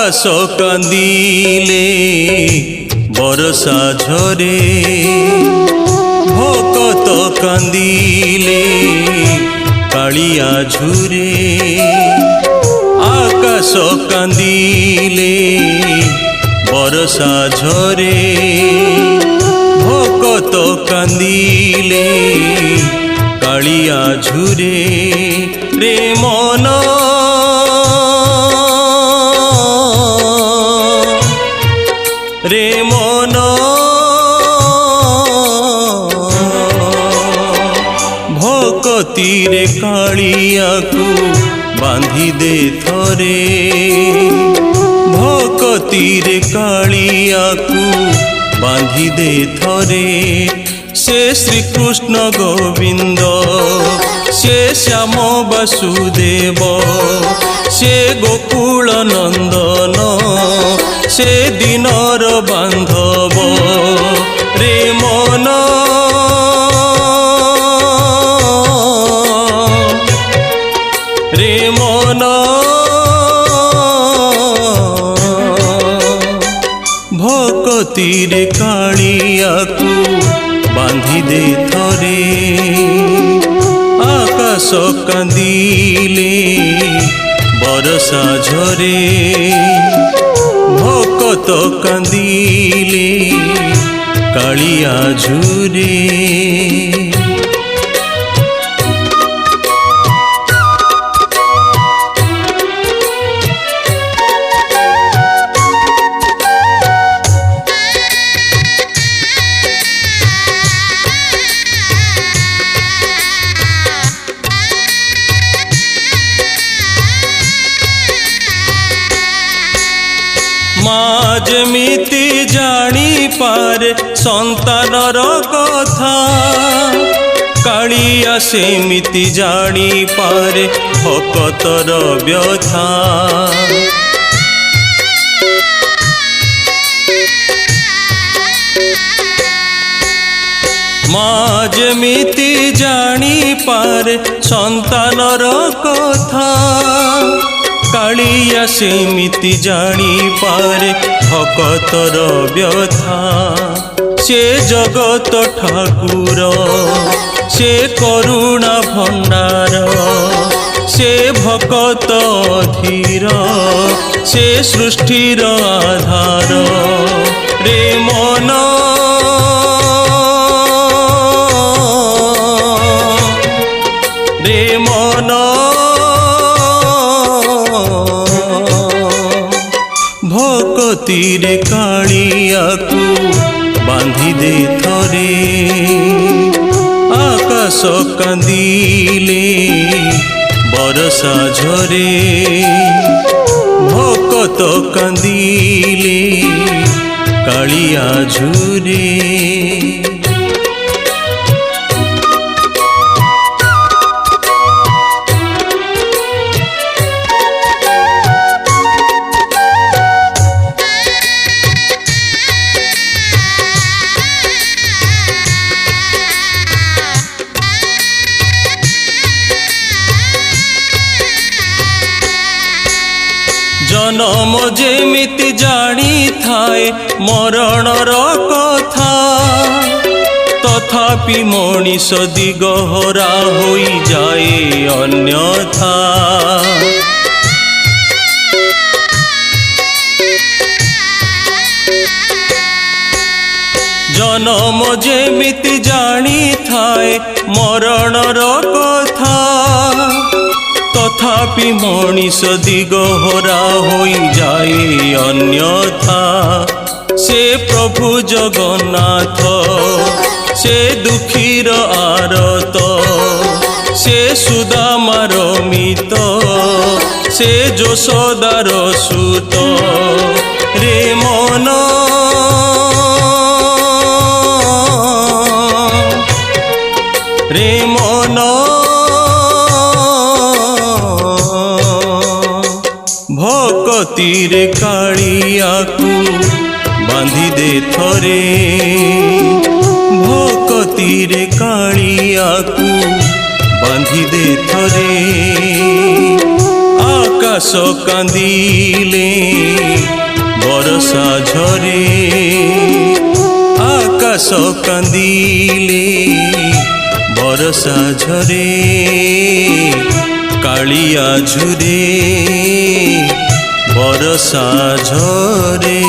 आकाश कांदिले बरसा झरे भकत कांदिले कालिया झुरे आकाश कांदिले बरसा झरे भकत कांदिले कालिया झुरे रे मन रे मन भक्ति रे कालिया को बांधी दे थरे भक्ति रे कालिया को बांधी दे थरे से श्री कृष्ण गोविंद से श्याम वासुदेव से गोकुल नंदन से दीनर बांधव रे मन रे मन भक्ति रे कालिया को बांधी दे थरे आकाश कांदिले बरसा झरे भकत कांदिले कालिया झुरे माँ जेमिति जानी पारे संतानर कथा कालिया सेमिति जानी पारे भकतर व्यथा माँ जेमिति जानी पारे संतानर कथा कालिया सेमिति जानी पारे भकतर व्यथा से जगत ठाकुर से करुणा भंडार से भकत धीर से सृष्टिर आधार रे मन रे मन भक्ति रे कालिया को बांधी दे थरे आकाश कांदिले बरसा झरे भकत कांदिले कालिया झुरे जन्म जेमिति जानी थाए मरणर कथा तथापि मनीष दिगहरा होई जाए अन्यथा जन्म जेमिति जानी थाए मरणर कथा तथापि मनीष दिगहरा होई जाए अन्यथा से प्रभु जगन्नाथ से दुखीर आरत से सुदामार मित से यशोदार सुत रे मन रे मन भक्ति रे कालिया को बांधी दे थरे भक्ति रे कालिया को बांधी दे थरे আকাশ কান্দিলে বরষা ঝরে আকাশ কান্দিলে বরষা ঝরে কালিয়া ঝুরে বরষা ঝরে।